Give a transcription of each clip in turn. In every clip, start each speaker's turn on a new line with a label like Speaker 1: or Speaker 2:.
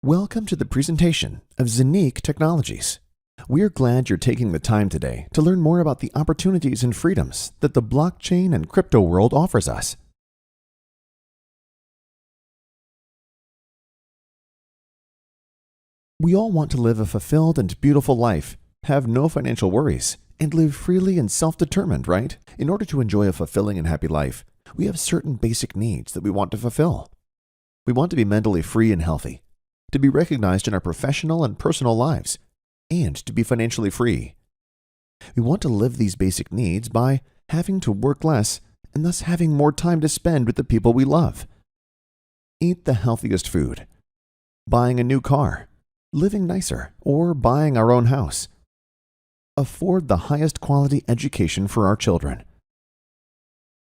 Speaker 1: Welcome to the presentation of ZENIQ Technologies. We're glad you're taking the time today to learn more about the opportunities and freedoms that the blockchain and crypto world offers us. We all want to live a fulfilled and beautiful life, have no financial worries, and live freely and self-determined, right? In order to enjoy a fulfilling and happy life, we have certain basic needs that we want to fulfill. We want to be mentally free and healthy, to be recognized in our professional and personal lives, and to be financially free. We want to live these basic needs by having to work less and thus having more time to spend with the people we love. Eat the healthiest food, buying a new car, living nicer, or buying our own house. Afford the highest quality education for our children.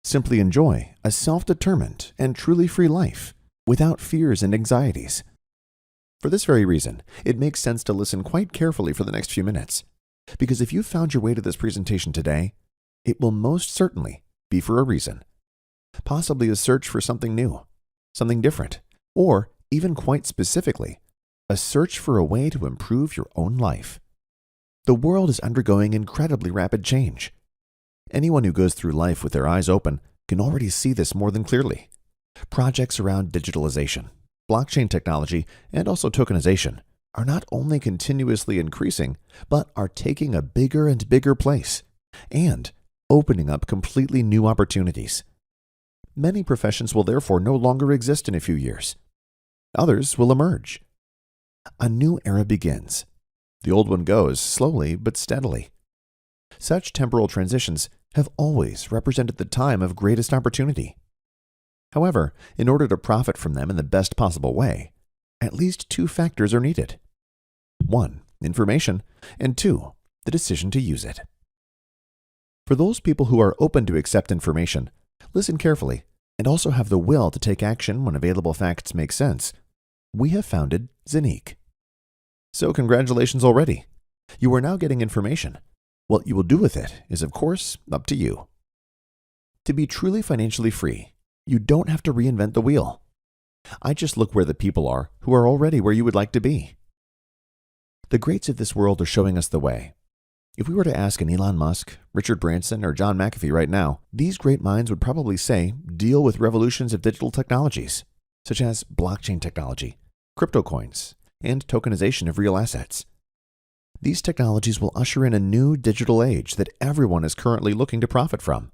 Speaker 1: Simply enjoy a self-determined and truly free life without fears and anxieties. For this very reason, it makes sense to listen quite carefully for the next few minutes, because if you found your way to this presentation today, it will most certainly be for a reason. Possibly a search for something new, something different, or even quite specifically, a search for a way to improve your own life. The world is undergoing incredibly rapid change. Anyone who goes through life with their eyes open can already see this more than clearly. Projects around digitalization, blockchain technology, and also tokenization are not only continuously increasing, but are taking a bigger and bigger place and opening up completely new opportunities. Many professions will therefore no longer exist in a few years. Others will emerge. A new era begins. The old one goes slowly but steadily. Such temporal transitions have always represented the time of greatest opportunity. However, in order to profit from them in the best possible way, at least two factors are needed. 1, information, and 2, the decision to use it. For those people who are open to accept information, listen carefully, and also have the will to take action when available facts make sense, we have founded ZENIQ. So congratulations already. You are now getting information. What you will do with it is, of course, up to you. To be truly financially free, you don't have to reinvent the wheel. I just look where the people are who are already where you would like to be. The greats of this world are showing us the way. If we were to ask an Elon Musk, Richard Branson, or John McAfee right now, these great minds would probably say, deal with revolutions of digital technologies, such as blockchain technology, cryptocoins, and tokenization of real assets. These technologies will usher in a new digital age that everyone is currently looking to profit from.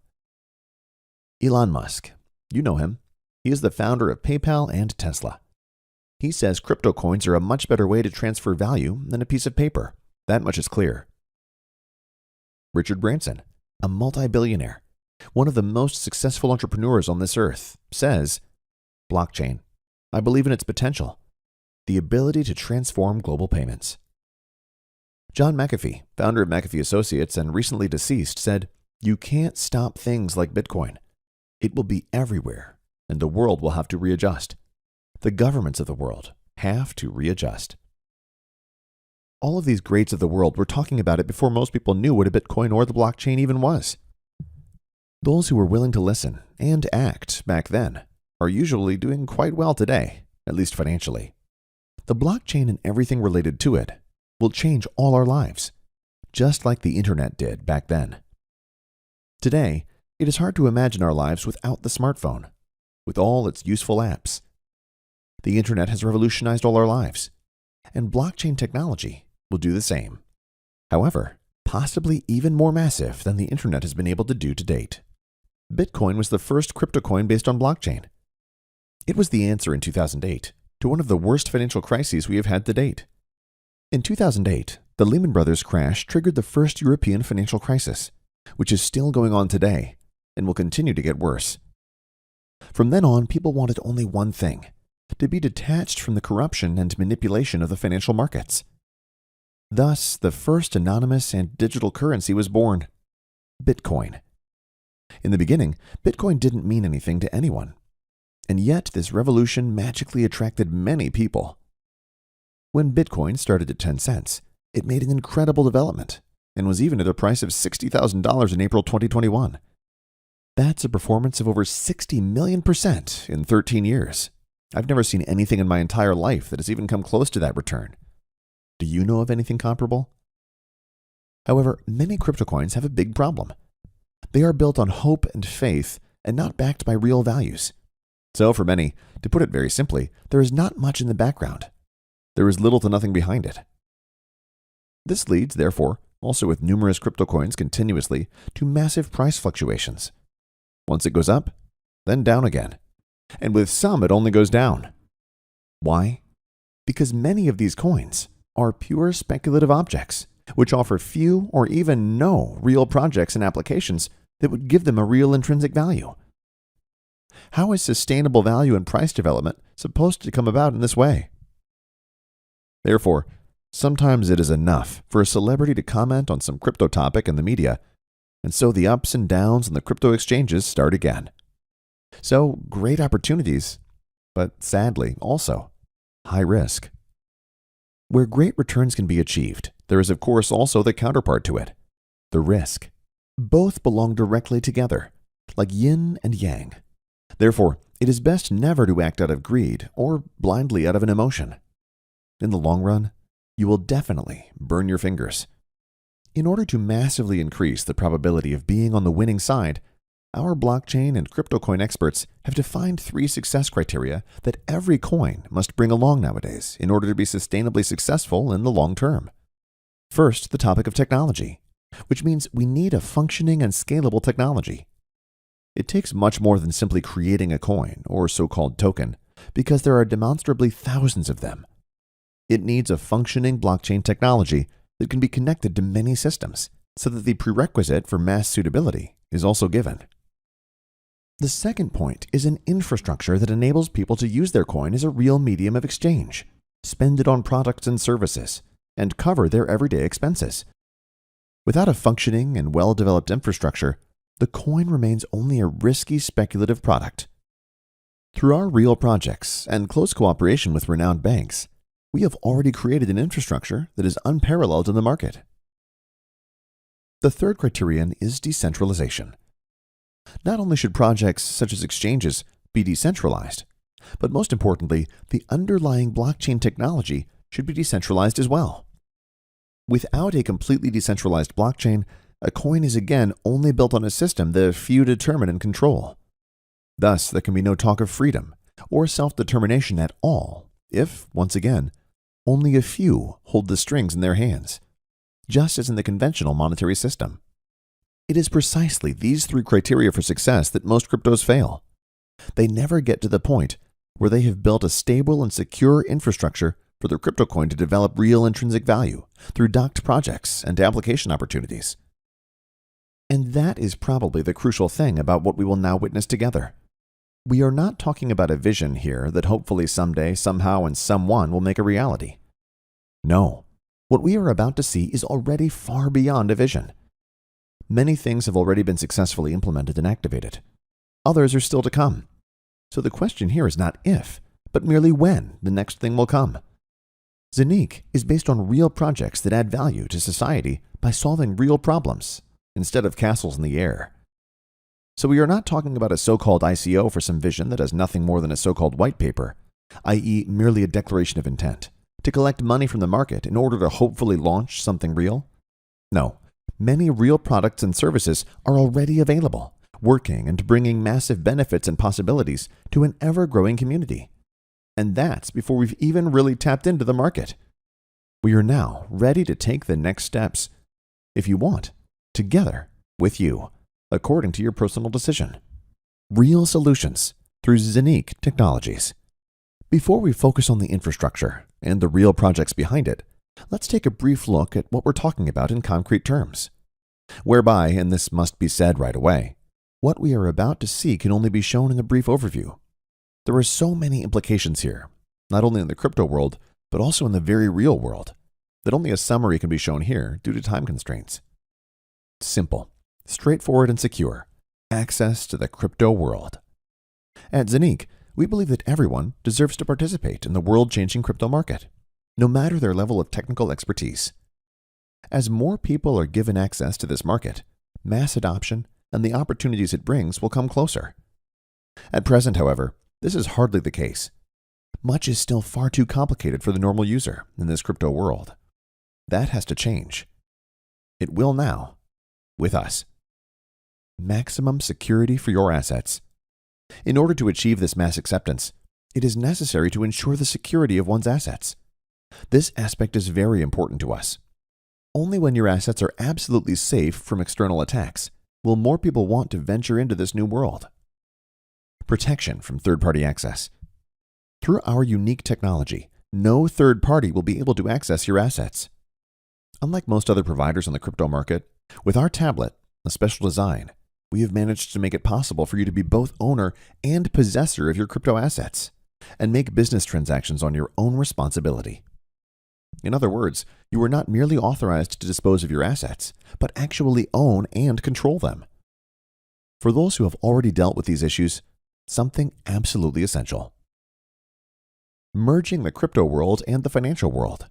Speaker 1: Elon Musk, you know him. He is the founder of PayPal and Tesla. He says cryptocoins are a much better way to transfer value than a piece of paper. That much is clear. Richard Branson, a multi-billionaire, one of the most successful entrepreneurs on this earth, says, blockchain, I believe in its potential. The ability to transform global payments. John McAfee, founder of McAfee Associates and recently deceased, said, you can't stop things like Bitcoin. It will be everywhere, and the world will have to readjust. The governments of the world have to readjust. All of these greats of the world were talking about it before most people knew what a Bitcoin or the blockchain even was. Those who were willing to listen and act back then are usually doing quite well today, at least financially. The blockchain and everything related to it will change all our lives, just like the internet did back then. Today, it is hard to imagine our lives without the smartphone, with all its useful apps. The internet has revolutionized all our lives, and blockchain technology will do the same. However, possibly even more massive than the internet has been able to do to date. Bitcoin was the first cryptocoin based on blockchain. It was the answer in 2008 to one of the worst financial crises we have had to date. In 2008, the Lehman Brothers crash triggered the first European financial crisis, which is still going on today and will continue to get worse. From then on, people wanted only one thing, to be detached from the corruption and manipulation of the financial markets. Thus, the first anonymous and digital currency was born, Bitcoin. In the beginning, Bitcoin didn't mean anything to anyone. And yet, this revolution magically attracted many people. When Bitcoin started at 10 cents, it made an incredible development and was even at a price of $60,000 in April 2021. That's a performance of over 60 million% in 13 years. I've never seen anything in my entire life that has even come close to that return. Do you know of anything comparable? However, many cryptocoins have a big problem. They are built on hope and faith and not backed by real values. So for many, to put it very simply, there is not much in the background. There is little to nothing behind it. This leads, therefore, also with numerous cryptocoins continuously, to massive price fluctuations. Once it goes up, then down again. And with some, it only goes down. Why? Because many of these coins are pure speculative objects, which offer few or even no real projects and applications that would give them a real intrinsic value. How is sustainable value and price development supposed to come about in this way? Therefore, sometimes it is enough for a celebrity to comment on some crypto topic in the media, and so the ups and downs on the crypto exchanges start again. So, great opportunities, but sadly also high risk. Where great returns can be achieved, there is of course also the counterpart to it, the risk. Both belong directly together, like yin and yang. Therefore, it is best never to act out of greed or blindly out of an emotion. In the long run, you will definitely burn your fingers. In order to massively increase the probability of being on the winning side, our blockchain and cryptocoin experts have defined 3 success criteria that every coin must bring along nowadays in order to be sustainably successful in the long term. First, the topic of technology, which means we need a functioning and scalable technology. It takes much more than simply creating a coin or so-called token, because there are demonstrably thousands of them. It needs a functioning blockchain technology that can be connected to many systems, so that the prerequisite for mass suitability is also given. The second point is an infrastructure that enables people to use their coin as a real medium of exchange, spend it on products and services, and cover their everyday expenses. Without a functioning and well-developed infrastructure, the coin remains only a risky speculative product. Through our real projects and close cooperation with renowned banks, we have already created an infrastructure that is unparalleled in the market. The third criterion is decentralization. Not only should projects such as exchanges be decentralized, but most importantly, the underlying blockchain technology should be decentralized as well. Without a completely decentralized blockchain, a coin is again only built on a system that a few determine and control. Thus, there can be no talk of freedom or self-determination at all if, once again, only a few hold the strings in their hands, just as in the conventional monetary system. It is precisely these 3 criteria for success that most cryptos fail. They never get to the point where they have built a stable and secure infrastructure for their crypto coin to develop real intrinsic value through docked projects and application opportunities. And that is probably the crucial thing about what we will now witness together. We are not talking about a vision here that hopefully someday, somehow, and someone will make a reality. No, what we are about to see is already far beyond a vision. Many things have already been successfully implemented and activated. Others are still to come. So the question here is not if, but merely when the next thing will come. ZENIQ is based on real projects that add value to society by solving real problems instead of castles in the air. So we are not talking about a so-called ICO for some vision that has nothing more than a so-called white paper, i.e. merely a declaration of intent, to collect money from the market in order to hopefully launch something real. No, many real products and services are already available, working and bringing massive benefits and possibilities to an ever-growing community. And that's before we've even really tapped into the market. We are now ready to take the next steps, if you want, together with you, according to your personal decision. Real solutions through ZENIQ Technologies. Before we focus on the infrastructure and the real projects behind it, let's take a brief look at what we're talking about in concrete terms. Whereby, and this must be said right away, what we are about to see can only be shown in a brief overview. There are so many implications here, not only in the crypto world, but also in the very real world, that only a summary can be shown here due to time constraints. Simple, straightforward, and secure. Access to the crypto world. At ZENIQ, we believe that everyone deserves to participate in the world-changing crypto market, no matter their level of technical expertise. As more people are given access to this market, mass adoption and the opportunities it brings will come closer. At present, however, this is hardly the case, Much is still far too complicated for the normal user in this crypto world. That has to change. It will now, with us. Maximum security for your assets. In order to achieve this mass acceptance, it is necessary to ensure the security of one's assets. This aspect is very important to us. Only when your assets are absolutely safe from external attacks will more people want to venture into this new world. Protection from third-party access. Through our unique technology, no third party will be able to access your assets. Unlike most other providers on the crypto market, with our tablet, a special design, we have managed to make it possible for you to be both owner and possessor of your crypto assets and make business transactions on your own responsibility. In other words, you are not merely authorized to dispose of your assets, but actually own and control them. For those who have already dealt with these issues, something absolutely essential. Merging the crypto world and the financial world.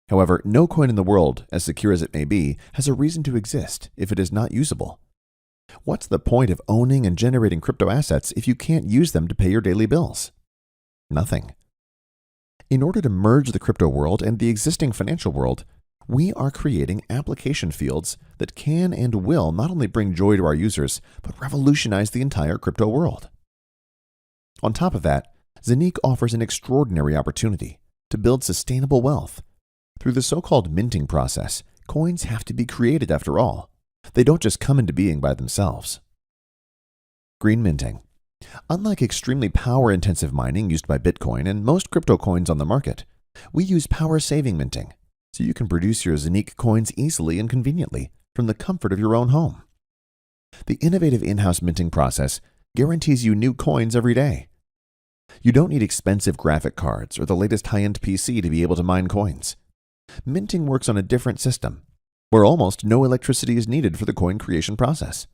Speaker 1: However, no coin in the world, as secure as it may be, has a reason to exist if it is not usable. What's the point of owning and generating crypto assets if you can't use them to pay your daily bills? Nothing. In order to merge the crypto world and the existing financial world, we are creating application fields that can and will not only bring joy to our users, but revolutionize the entire crypto world. On top of that, ZENIQ offers an extraordinary opportunity to build sustainable wealth. Through the so-called minting process, coins have to be created after all. They don't just come into being by themselves. Green minting. Unlike extremely power-intensive mining used by Bitcoin and most crypto coins on the market, we use power-saving minting, so you can produce your ZENIQ coins easily and conveniently from the comfort of your own home. The innovative in-house minting process guarantees you new coins every day. You don't need expensive graphic cards or the latest high-end PC to be able to mine coins. Minting works on a different system, where almost no electricity is needed for the coin creation process.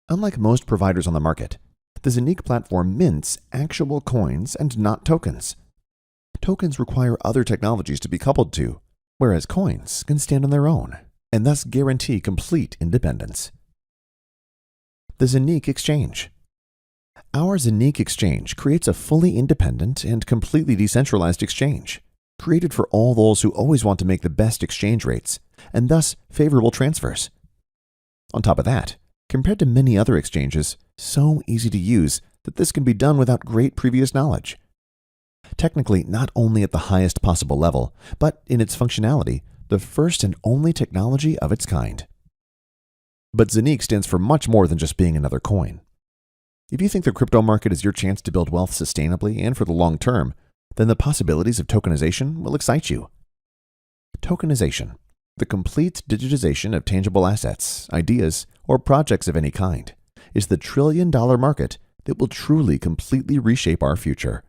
Speaker 1: Unlike most providers on the market, the ZENIQ platform mints actual coins and not tokens. Tokens require other technologies to be coupled to, whereas coins can stand on their own and thus guarantee complete independence. The ZENIQ Exchange. Our ZENIQ Exchange creates a fully independent and completely decentralized exchange, created for all those who always want to make the best exchange rates and thus favorable transfers. On top of that, compared to many other exchanges, so easy to use that this can be done without great previous knowledge. Technically, not only at the highest possible level, but in its functionality, the first and only technology of its kind. But ZENIQ stands for much more than just being another coin. If you think the crypto market is your chance to build wealth sustainably and for the long term, then the possibilities of tokenization will excite you. Tokenization, the complete digitization of tangible assets, ideas, or projects of any kind, is the trillion-dollar market that will truly completely reshape our future.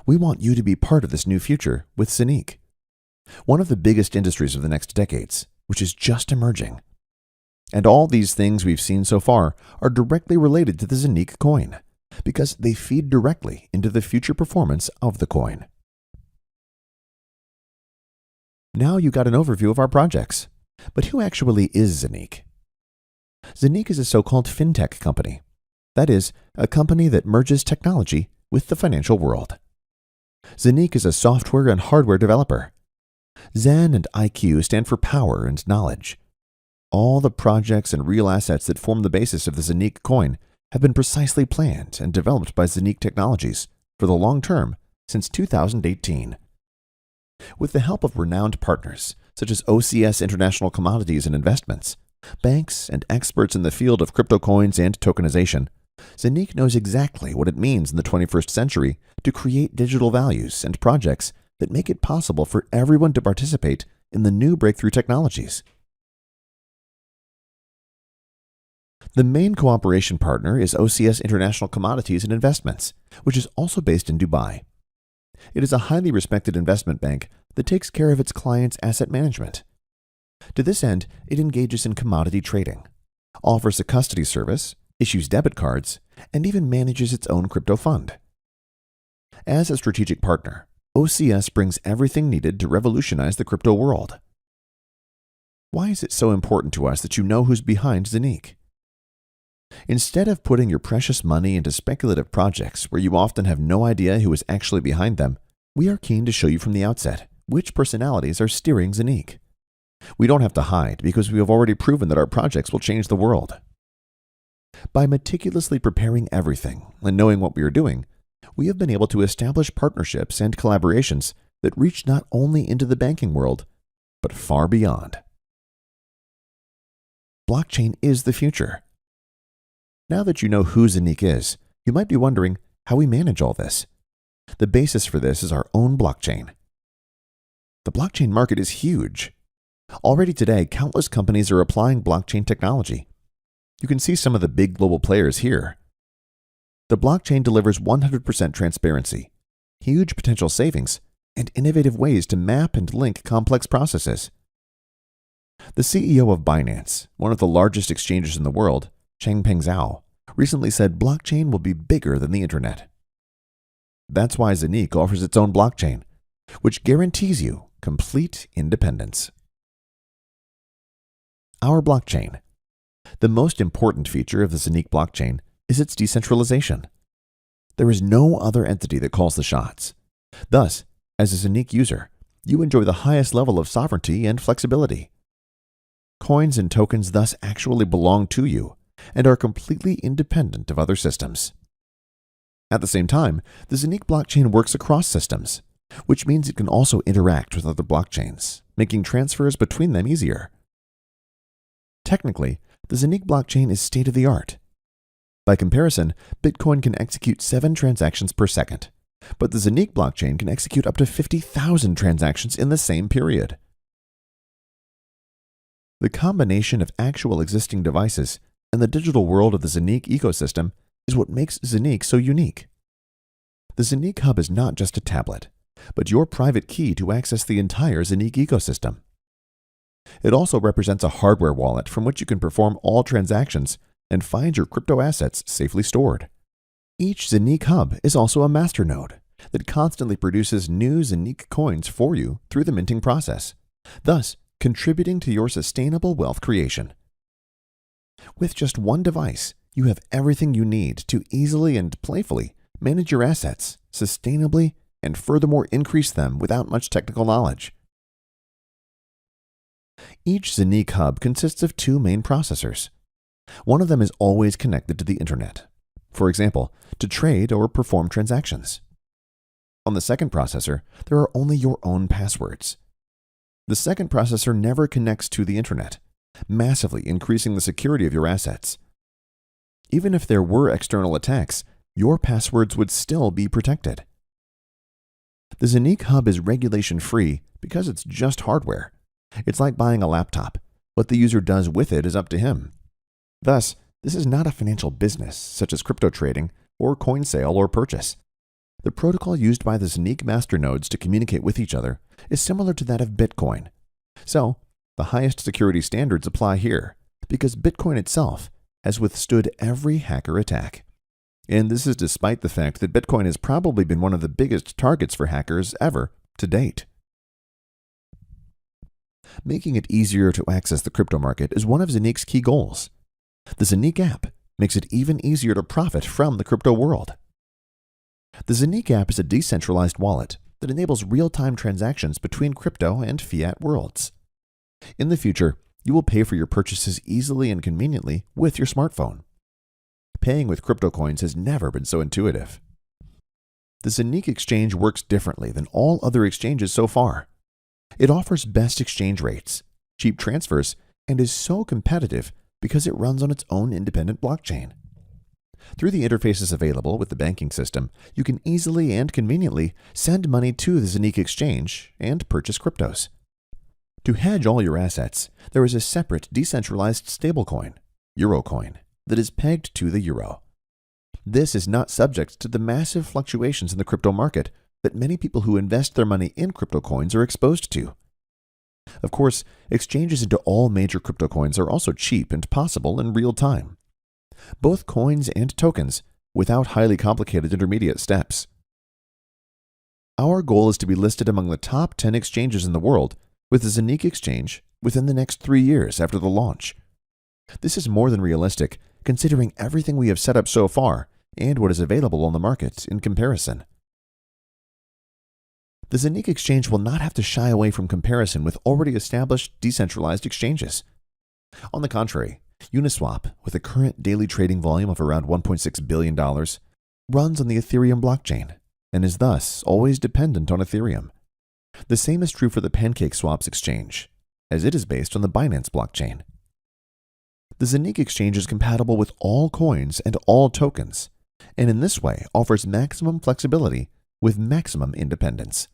Speaker 1: We want you to be part of this new future with ZENIQ, one of the biggest industries of the next decades, which is just emerging. And all these things we've seen so far are directly related to the ZENIQ coin, because they feed directly into the future performance of the coin. Now you got an overview of our projects, but who actually is ZENIQ? ZENIQ is a so-called FinTech company. That is, a company that merges technology with the financial world. ZENIQ is a software and hardware developer. Zen and IQ stand for power and knowledge. All the projects and real assets that form the basis of the ZENIQ coin have been precisely planned and developed by ZENIQ Technologies for the long term since 2018. With the help of renowned partners such as OCS International Commodities and Investments, banks, and experts in the field of crypto coins and tokenization, ZENIQ knows exactly what it means in the 21st century to create digital values and projects that make it possible for everyone to participate in the new breakthrough technologies. The main cooperation partner is OCS International Commodities and Investments, which is also based in Dubai. It is a highly respected investment bank that takes care of its clients' asset management. To this end, it engages in commodity trading, offers a custody service, issues debit cards, and even manages its own crypto fund. As a strategic partner, OCS brings everything needed to revolutionize the crypto world. Why is it so important to us that you know who's behind ZENIQ? Instead of putting your precious money into speculative projects where you often have no idea who is actually behind them, we are keen to show you from the outset which personalities are steering ZENIQ. We don't have to hide because we have already proven that our projects will change the world. By meticulously preparing everything and knowing what we are doing, we have been able to establish partnerships and collaborations that reach not only into the banking world, but far beyond. Blockchain is the future. Now that you know who ZENIQ is, you might be wondering how we manage all this. The basis for this is our own blockchain. The blockchain market is huge. Already today, countless companies are applying blockchain technology. You can see some of the big global players here. The blockchain delivers 100% transparency, huge potential savings, and innovative ways to map and link complex processes. The CEO of Binance, one of the largest exchanges in the world, Changpeng Zhao, recently said blockchain will be bigger than the internet. That's why ZENIQ offers its own blockchain, which guarantees you complete independence. Our blockchain. The most important feature of the ZENIQ blockchain is its decentralization. There is no other entity that calls the shots. Thus, as a ZENIQ user, you enjoy the highest level of sovereignty and flexibility. Coins and tokens thus actually belong to you and are completely independent of other systems. At the same time, the ZENIQ blockchain works across systems, which means it can also interact with other blockchains, making transfers between them easier. Technically, the ZENIQ blockchain is state-of-the-art. By comparison, Bitcoin can execute 7 transactions per second, but the ZENIQ blockchain can execute up to 50,000 transactions in the same period. The combination of actual existing devices and the digital world of the ZENIQ ecosystem is what makes ZENIQ so unique. The Zeniq Hub is not just a tablet, but your private key to access the entire ZENIQ ecosystem. It also represents a hardware wallet from which you can perform all transactions and find your crypto assets safely stored. Each ZENIQ Hub is also a masternode that constantly produces new ZENIQ coins for you through the minting process, thus contributing to your sustainable wealth creation. With just one device, you have everything you need to easily and playfully manage your assets sustainably and furthermore increase them without much technical knowledge. Each ZENIQ Hub consists of 2 main processors. One of them is always connected to the internet, for example, to trade or perform transactions. On the second processor, there are only your own passwords. The second processor never connects to the internet, massively increasing the security of your assets. Even if there were external attacks, your passwords would still be protected. The ZENIQ Hub is regulation-free because it's just hardware. It's like buying a laptop. What the user does with it is up to him. Thus, this is not a financial business such as crypto trading or coin sale or purchase. The protocol used by the ZENIQ masternodes to communicate with each other is similar to that of Bitcoin. So, the highest security standards apply here because Bitcoin itself has withstood every hacker attack. And this is despite the fact that Bitcoin has probably been one of the biggest targets for hackers ever to date. Making it easier to access the crypto market is one of ZENIQ's key goals. The ZENIQ app makes it even easier to profit from the crypto world. The ZENIQ app is a decentralized wallet that enables real-time transactions between crypto and fiat worlds. In the future, you will pay for your purchases easily and conveniently with your smartphone. Paying with crypto coins has never been so intuitive. The ZENIQ Exchange works differently than all other exchanges so far. It offers best exchange rates, cheap transfers, and is so competitive because it runs on its own independent blockchain. Through the interfaces available with the banking system, you can easily and conveniently send money to the ZENIQ Exchange and purchase cryptos. To hedge all your assets, there is a separate decentralized stablecoin, Eurocoin, that is pegged to the euro. This is not subject to the massive fluctuations in the crypto market that many people who invest their money in crypto coins are exposed to. Of course, exchanges into all major crypto coins are also cheap and possible in real time. Both coins and tokens, without highly complicated intermediate steps. Our goal is to be listed among the top 10 exchanges in the world with the ZENIQ Exchange within the next 3 years after the launch. This is more than realistic considering everything we have set up so far and what is available on the market in comparison. The ZENIQ Exchange will not have to shy away from comparison with already established decentralized exchanges. On the contrary, Uniswap, with a current daily trading volume of around $1.6 billion, runs on the Ethereum blockchain and is thus always dependent on Ethereum. The same is true for the PancakeSwap's exchange, as it is based on the Binance blockchain. The ZENIQ Exchange is compatible with all coins and all tokens, and in this way offers maximum flexibility with maximum independence.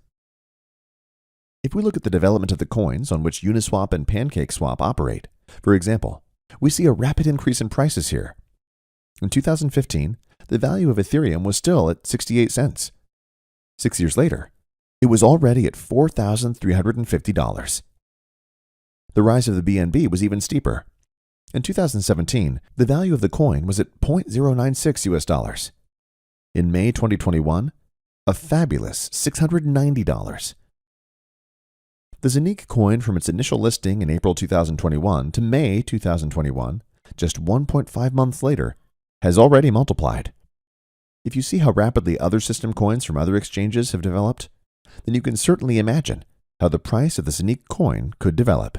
Speaker 1: If we look at the development of the coins on which Uniswap and PancakeSwap operate, for example, we see a rapid increase in prices here. In 2015, the value of Ethereum was still at 68 cents. 6 years later, it was already at $4,350. The rise of the BNB was even steeper. In 2017, the value of the coin was at $0.096 US. In May 2021, a fabulous $690. The ZENIQ coin from its initial listing in April 2021 to May 2021, just 1.5 months later, has already multiplied. If you see how rapidly other system coins from other exchanges have developed, then you can certainly imagine how the price of the ZENIQ coin could develop.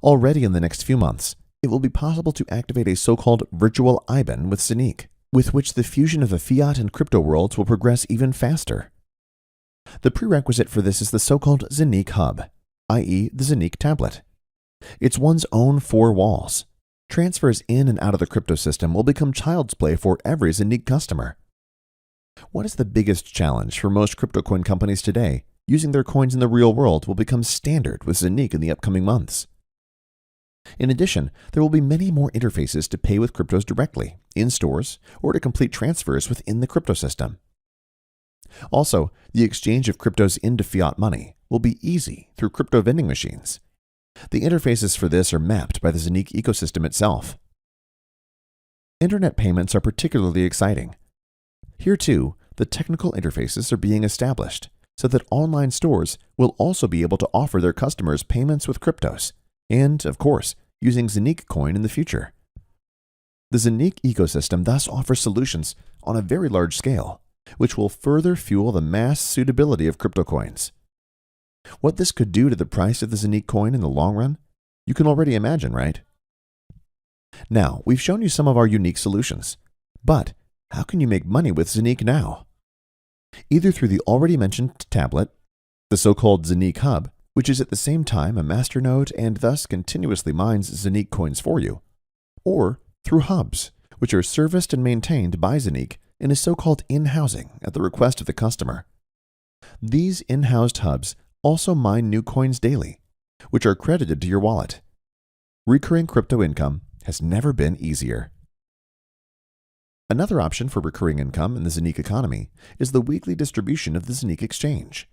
Speaker 1: Already in the next few months, it will be possible to activate a so-called virtual IBAN with ZENIQ, with which the fusion of the fiat and crypto worlds will progress even faster. The prerequisite for this is the so-called Zeniq Hub, i.e. the ZENIQ tablet. It's one's own four walls. Transfers in and out of the crypto system will become child's play for every ZENIQ customer. What is the biggest challenge for most crypto coin companies today? Using their coins in the real world will become standard with ZENIQ in the upcoming months. In addition, there will be many more interfaces to pay with cryptos directly, in stores, or to complete transfers within the crypto system. Also, the exchange of cryptos into fiat money will be easy through crypto vending machines. The interfaces for this are mapped by the ZENIQ ecosystem itself. Internet payments are particularly exciting. Here too, the technical interfaces are being established so that online stores will also be able to offer their customers payments with cryptos, and, of course, using ZENIQ coin in the future. The ZENIQ ecosystem thus offers solutions on a very large scale, which will further fuel the mass suitability of crypto coins. What this could do to the price of the ZENIQ coin in the long run, you can already imagine, right? Now, we've shown you some of our unique solutions, but how can you make money with ZENIQ now? Either through the already mentioned tablet, the so-called ZENIQ Hub, which is at the same time a masternode and thus continuously mines ZENIQ coins for you, or through hubs, which are serviced and maintained by ZENIQ in a so-called in-housing at the request of the customer. These in-housed hubs also mine new coins daily, which are credited to your wallet. Recurring crypto income has never been easier. Another option for recurring income in the ZENIQ economy is the weekly distribution of the ZENIQ Exchange.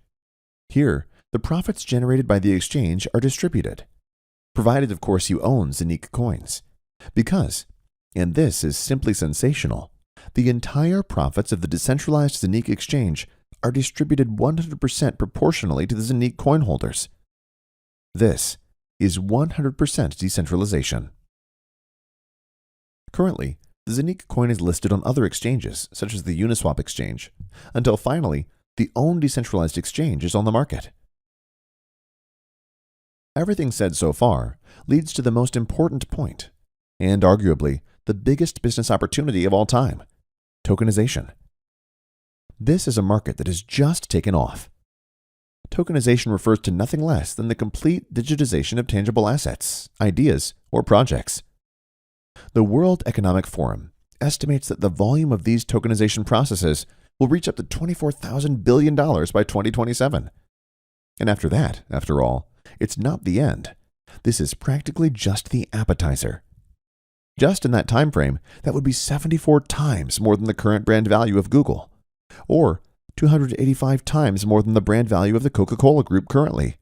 Speaker 1: Here, the profits generated by the exchange are distributed, provided of course you own ZENIQ coins, because, and this is simply sensational, the entire profits of the decentralized ZENIQ Exchange are distributed 100% proportionally to the ZENIQ coin holders. This is 100% decentralization. Currently, the ZENIQ coin is listed on other exchanges, such as the Uniswap exchange, until finally, the own decentralized exchange is on the market. Everything said so far leads to the most important point, and arguably the biggest business opportunity of all time: tokenization. This is a market that has just taken off. Tokenization refers to nothing less than the complete digitization of tangible assets, ideas, or projects. The World Economic Forum estimates that the volume of these tokenization processes will reach up to $24,000 billion by 2027. And after that, after all, it's not the end. This is practically just the appetizer. Just in that time frame, that would be 74 times more than the current brand value of Google, or 285 times more than the brand value of the Coca-Cola Group currently.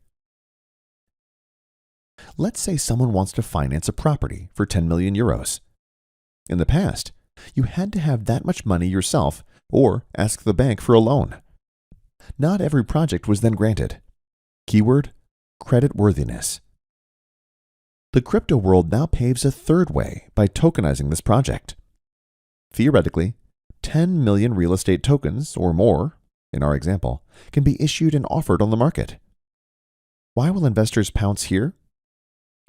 Speaker 1: Let's say someone wants to finance a property for 10 million euros. In the past, you had to have that much money yourself or ask the bank for a loan. Not every project was then granted. Keyword: creditworthiness. The crypto world now paves a third way by tokenizing this project. Theoretically, 10 million real estate tokens or more, in our example, can be issued and offered on the market. Why will investors pounce here?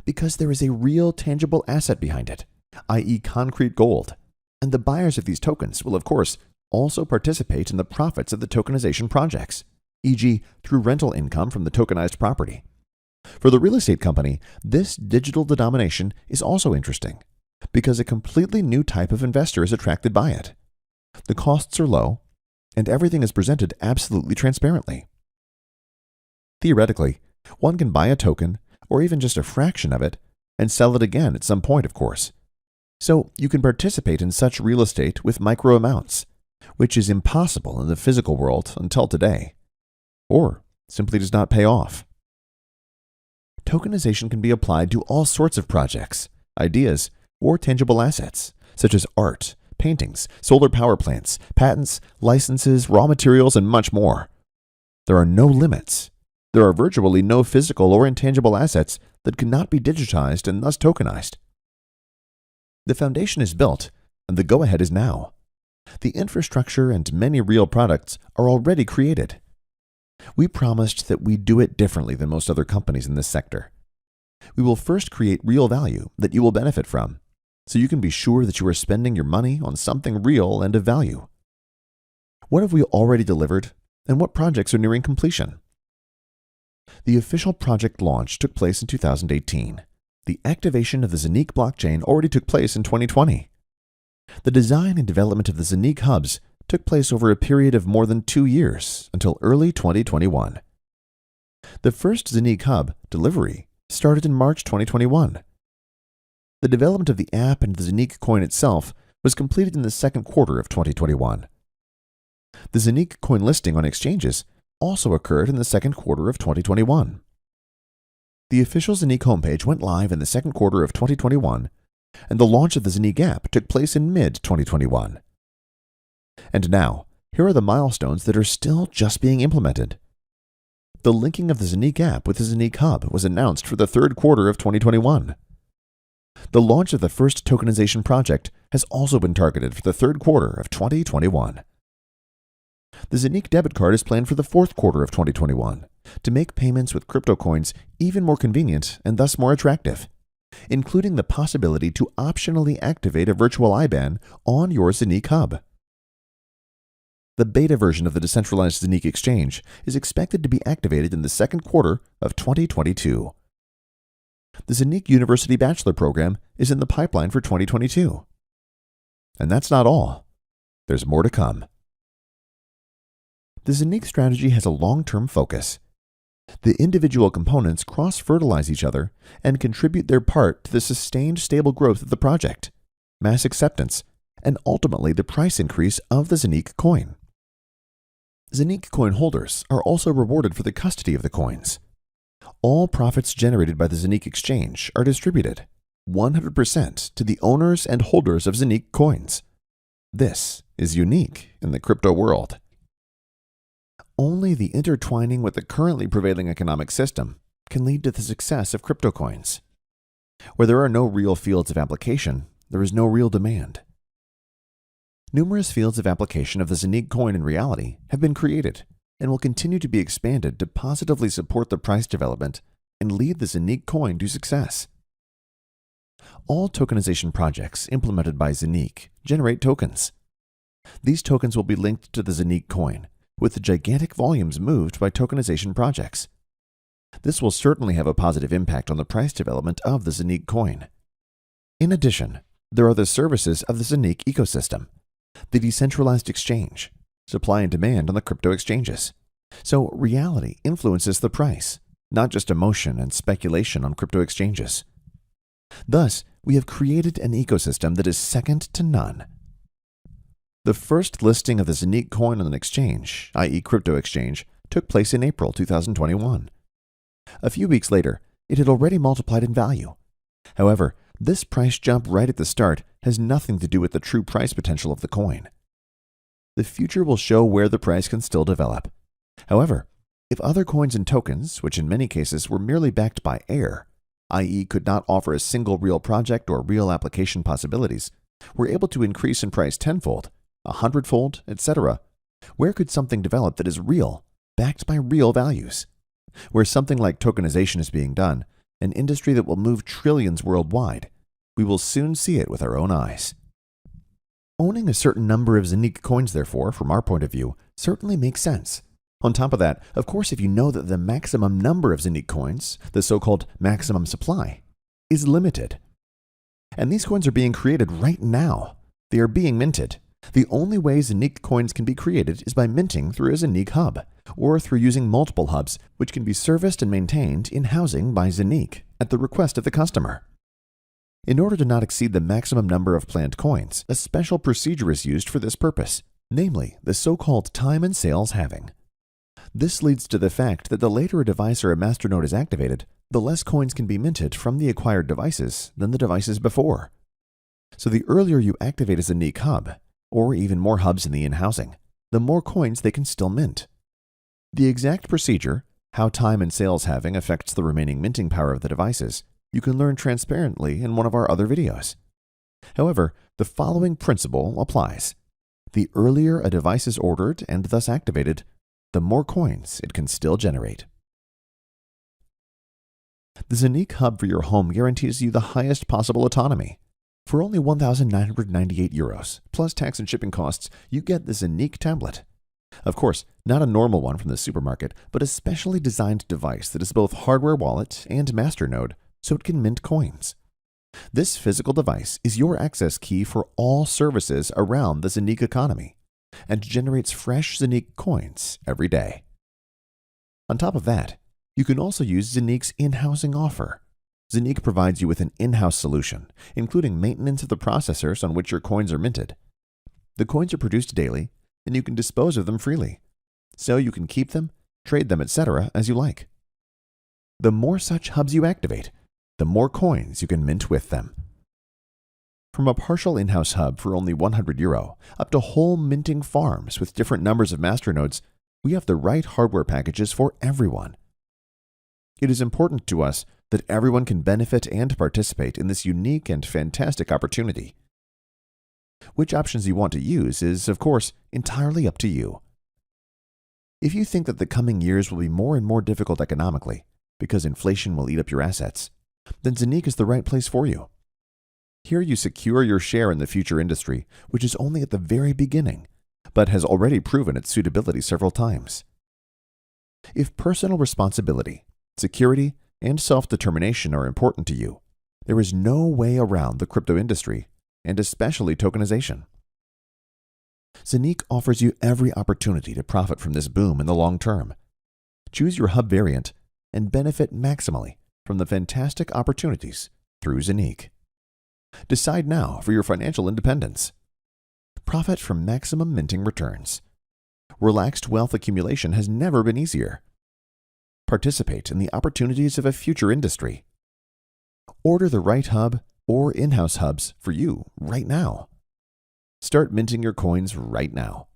Speaker 1: Because there is a real tangible asset behind it, i.e. concrete gold, and the buyers of these tokens will, of course, also participate in the profits of the tokenization projects, e.g. through rental income from the tokenized property. For the real estate company, this digital denomination is also interesting because a completely new type of investor is attracted by it. The costs are low, and everything is presented absolutely transparently. Theoretically, one can buy a token, or even just a fraction of it, and sell it again at some point, of course. So you can participate in such real estate with micro amounts, which is impossible in the physical world until today, or simply does not pay off. Tokenization can be applied to all sorts of projects, ideas, or tangible assets, such as art, paintings, solar power plants, patents, licenses, raw materials, and much more. There are no limits. There are virtually no physical or intangible assets that cannot be digitized and thus tokenized. The foundation is built, and the go-ahead is now. The infrastructure and many real products are already created. We promised that we'd do it differently than most other companies in this sector. We will first create real value that you will benefit from, so you can be sure that you are spending your money on something real and of value. What have we already delivered, and what projects are nearing completion? The official project launch took place in 2018. The activation of the ZENIQ blockchain already took place in 2020. The design and development of the Zeniq Hubs took place over a period of more than 2 years until early 2021. The first Zeniq Hub delivery started in March 2021. The development of the app and the ZENIQ coin itself was completed in the second quarter of 2021. The ZENIQ coin listing on exchanges also occurred in the second quarter of 2021. The official ZENIQ homepage went live in the second quarter of 2021, and the launch of the ZENIQ app took place in mid-2021. And now, here are the milestones that are still just being implemented. The linking of the ZENIQ app with the ZENIQ Hub was announced for the third quarter of 2021. The launch of the first tokenization project has also been targeted for the third quarter of 2021. The ZENIQ debit card is planned for the fourth quarter of 2021 to make payments with crypto coins even more convenient and thus more attractive, including the possibility to optionally activate a virtual IBAN on your ZENIQ Hub. The beta version of the decentralized ZENIQ Exchange is expected to be activated in the second quarter of 2022. The ZENIQ University Bachelor Program is in the pipeline for 2022. And that's not all. There's more to come. The ZENIQ strategy has a long-term focus. The individual components cross-fertilize each other and contribute their part to the sustained stable growth of the project, mass acceptance, and ultimately the price increase of the ZENIQ coin. ZENIQ coin holders are also rewarded for the custody of the coins. All profits generated by the ZENIQ Exchange are distributed 100% to the owners and holders of ZENIQ coins. This is unique in the crypto world. Only the intertwining with the currently prevailing economic system can lead to the success of crypto coins. Where there are no real fields of application, there is no real demand. Numerous fields of application of the ZENIQ coin in reality have been created and will continue to be expanded to positively support the price development and lead the ZENIQ coin to success. All tokenization projects implemented by ZENIQ generate tokens. These tokens will be linked to the ZENIQ coin, with the gigantic volumes moved by tokenization projects. This will certainly have a positive impact on the price development of the ZENIQ coin. In addition, there are the services of the ZENIQ ecosystem, the decentralized exchange, supply and demand on the crypto exchanges. So reality influences the price, not just emotion and speculation on crypto exchanges. Thus, we have created an ecosystem that is second to none. The first listing of the ZENIQ coin on an exchange, i.e. crypto exchange, took place in April 2021. A few weeks later, it had already multiplied in value. However, this price jump right at the start has nothing to do with the true price potential of the coin. The future will show where the price can still develop. However, if other coins and tokens, which in many cases were merely backed by air, i.e. could not offer a single real project or real application possibilities, were able to increase in price tenfold, 100-fold, etc. Where could something develop that is real, backed by real values? Where something like tokenization is being done, an industry that will move trillions worldwide, we will soon see it with our own eyes. Owning a certain number of ZENIQ coins, therefore, from our point of view, certainly makes sense. On top of that, of course, if you know that the maximum number of ZENIQ coins, the so-called maximum supply, is limited. And these coins are being created right now. They are being minted. The only way ZENIQ coins can be created is by minting through a Zeniq Hub, or through using multiple hubs, which can be serviced and maintained in housing by Zeniq at the request of the customer. In order to not exceed the maximum number of planned coins, a special procedure is used for this purpose, namely the so-called time and sales halving. This leads to the fact that the later a device or a masternode is activated, the less coins can be minted from the acquired devices than the devices before. So the earlier you activate a Zeniq Hub, or even more hubs in the in-housing, the more coins they can still mint. The exact procedure, how time and sales halving affects the remaining minting power of the devices, you can learn transparently in one of our other videos. However, the following principle applies. The earlier a device is ordered and thus activated, the more coins it can still generate. The Zeniq Hub for your home guarantees you the highest possible autonomy. For only €1,998, plus tax and shipping costs, you get the Zeniq tablet. Of course, not a normal one from the supermarket, but a specially designed device that is both hardware wallet and masternode, so it can mint coins. This physical device is your access key for all services around the Zeniq economy, and generates fresh Zeniq coins every day. On top of that, you can also use Zeniq's in-housing offer. Zeniq provides you with an in-house solution, including maintenance of the processors on which your coins are minted. The coins are produced daily, and you can dispose of them freely, so you can keep them, trade them, etc. as you like. The more such hubs you activate, the more coins you can mint with them. From a partial in-house hub for only €100 up to whole minting farms with different numbers of masternodes, we have the right hardware packages for everyone. It is important to us that everyone can benefit and participate in this unique and fantastic opportunity. Which options you want to use is, of course, entirely up to you. If you think that the coming years will be more and more difficult economically, because inflation will eat up your assets, then Zeniq is the right place for you. Here you secure your share in the future industry, which is only at the very beginning, but has already proven its suitability several times. If personal responsibility, security, and self-determination are important to you, there is no way around the crypto industry, and especially tokenization. Zeniq offers you every opportunity to profit from this boom in the long term. Choose your hub variant and benefit maximally from the fantastic opportunities through Zeniq. Decide now for your financial independence. Profit from maximum minting returns. Relaxed wealth accumulation has never been easier. Participate in the opportunities of a future industry. Order the right hub or in-house hubs for you right now. Start minting your coins right now.